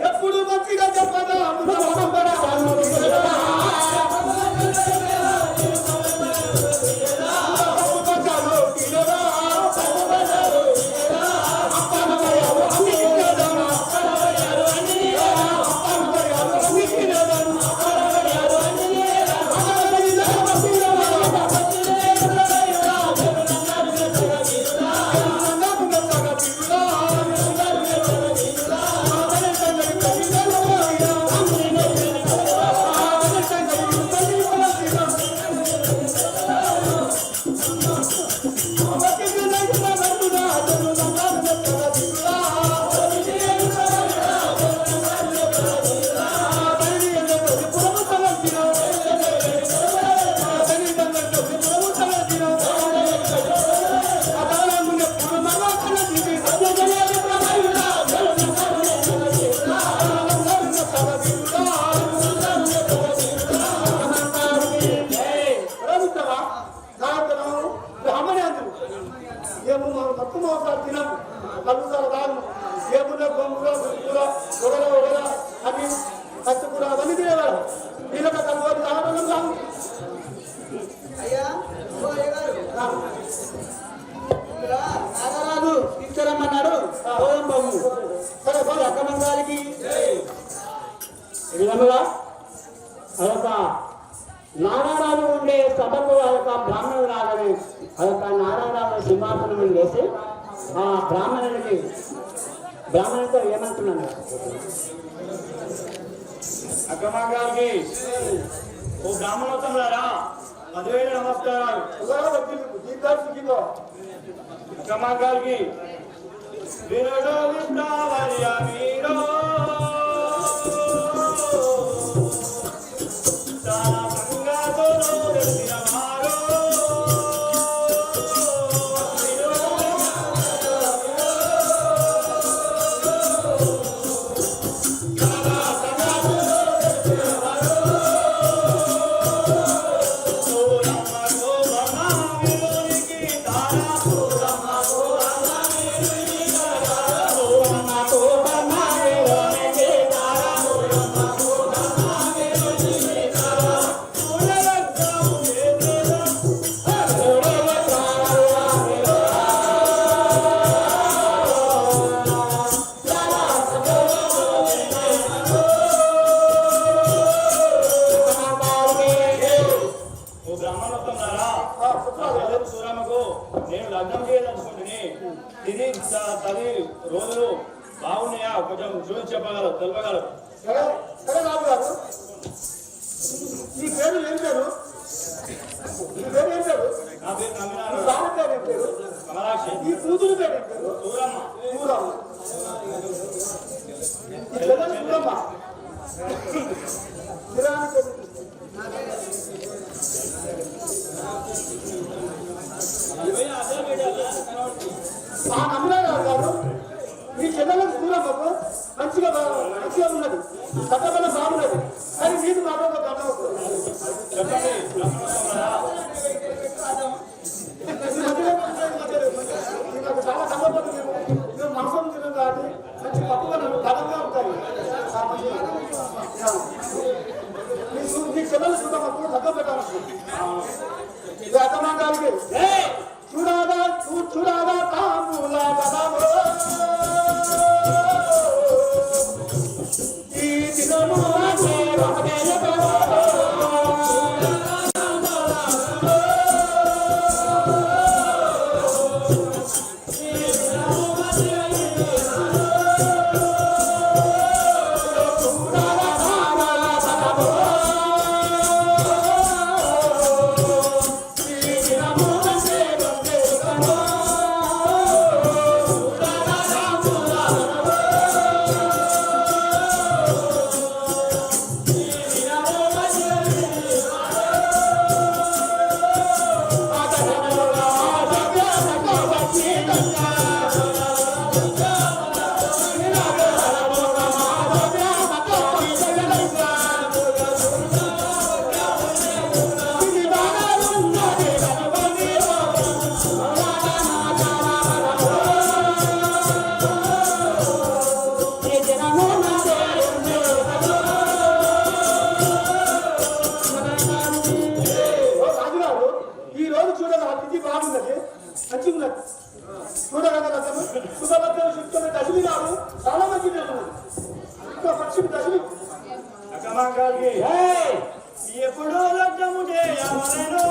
ఎప్పుడు మంచిగా చెప్పదా నాగరాజు తీసుకురమ్మన్నాడు. సరే అక్కమంగారికి విధముగా అదొక నారాయణాలు ఉండే సభకు అదొక బ్రాహ్మణుడు రాగానే అదొక నారాయణరావు సింహాసనం వేసి ఆ బ్రాహ్మణుడితో ఏమంటున్నాను అక్కమంగారికి ఓ బ్రాహ్మణోత్తములారా 10,000 నమస్కారాలు. అక్కమంగారికి వినడో వింటావయ్య మీరో నేను లగ్నం చేయదలుచుకుంటుని ఇది 10 రోజులు బాగున్నాయా కొంచెం చూసి చెప్పగలరు తెలపగలరు. ఈ పేరు ఏం పేరు? ఈ పేరు ఏం పేరు? నా పేరు నమ్మినారు. కమలాక్షి. ఈ కూతురు పేరు ఏం పేరు? సూరమ్మ. సూరమ్మ. నమ్మినారు గారు మీ చెల్లెలకు సూరమ్మకు మంచిగా ఉన్నది. చెల్లెలు చూడమకు లగ్గం పెట్టాలనుకుంటున్నాను. ఇది అర్థమంగారికి చూడాలా చూడాలా తాంబూల బలమో ఈ దినము ఎప్పుడు లగ్నము చేయవలెనో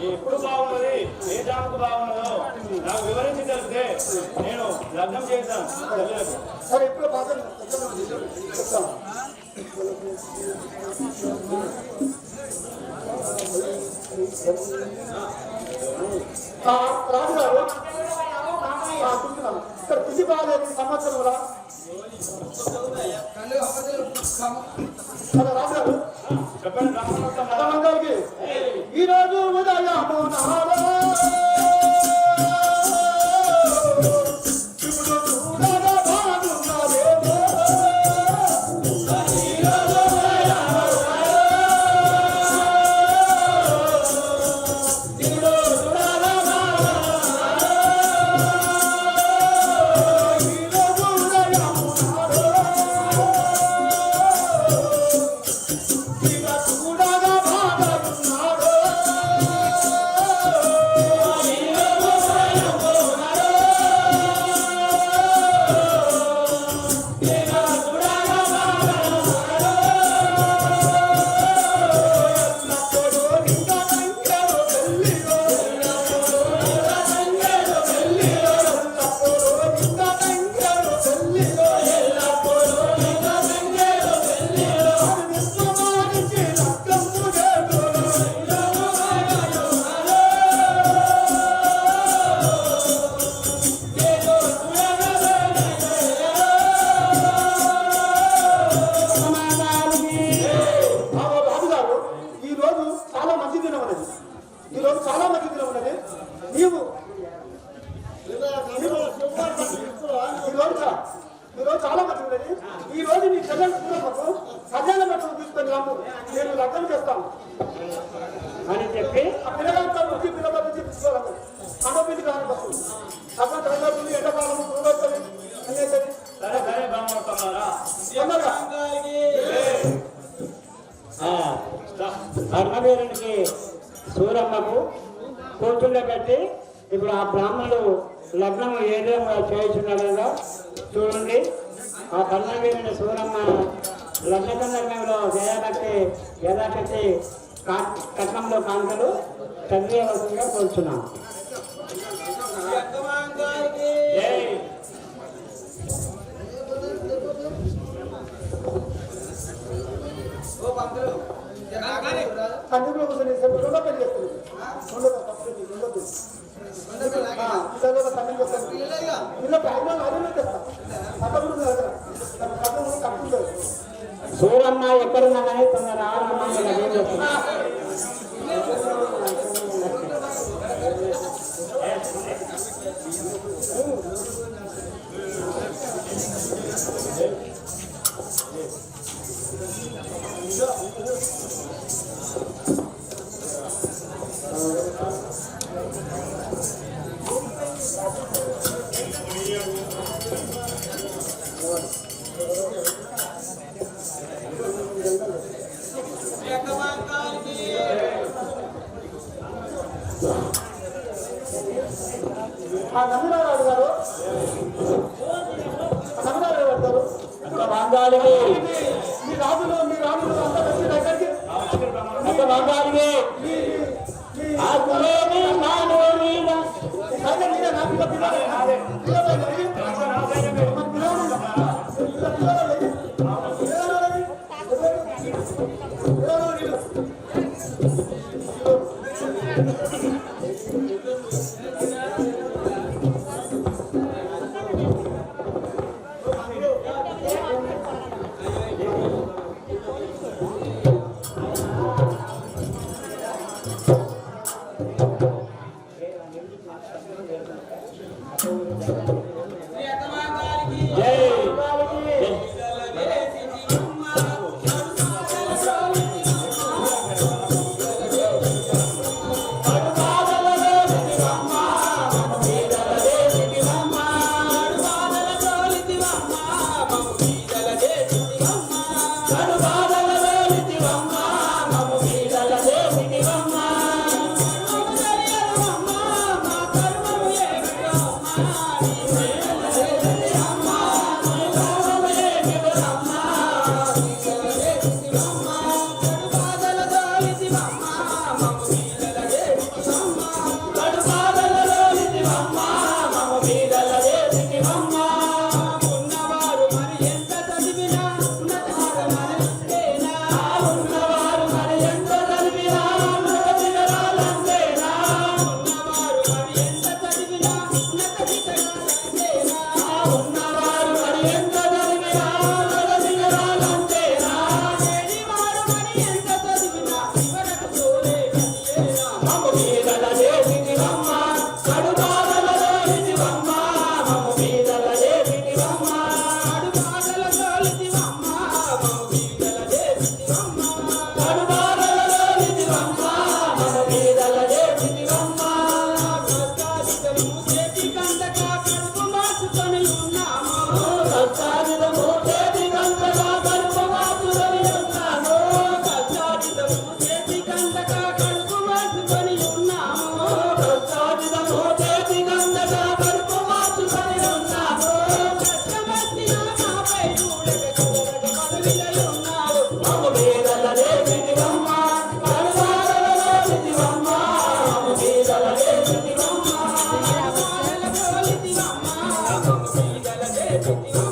ఎప్పుడు బాగున్నది ఏ జాబుకు బాగున్నదో నాకు వివరించి తెలిస్తే నేను లగ్నం చేస్తాను. సరే ఇప్పుడు రాజుగారు ఇక్కడ పిల్లి బాగాలేదు సంవత్సరం రాజుగారు చెప్పండి. రామగారికి ఈరోజు ఉదయము నాలో ఈరోజు చాలా మంది ఉన్నది. ఈ రోజు నీ చెల్లెలు కళ్యాణ బట్టలు తీసుకొని రాము, నేను లగ్నం చేస్తాను అని చెప్పి ఆ పిల్లలంతా వచ్చి పిల్లల నుంచి తీసుకోవాలి. అనుమతి కాని బస్సు అక్కడ తల్లి ఎండాకాలం చూడొస్తుంది అనేసరి సరే సరే కర్ణవీరునికి సూరమ్మకు కూతుళ్ళ పెట్టి ఇప్పుడు ఆ బ్రాహ్మణుడు లగ్నం ఏదేమో చేస్తున్నాడో చూడండి. ఆ కర్ణవీరుని సూరమ్మ లగ్న సందర్భంలో జయభక్తి యథాశక్తి కట్నంలో కాంతలు చదివేవలసిందిగా కోరుచున్నాం. ఇలా బ్యాగ్ అదే తెస్తా కట్టకుండా కట్టుంటుంది. సూరమ్మ ఎక్కడున్నా కానీ తొందర రారమ్మ. నమ్మినారాడు గారు నమ్మినారాడు పడతారు బంగాళికి మీ రాజులు అంతా వచ్చి దగ్గరికి బంగాళికి ఆ గురేమి మానవుని మీరే నా పిల్లలు Thank you.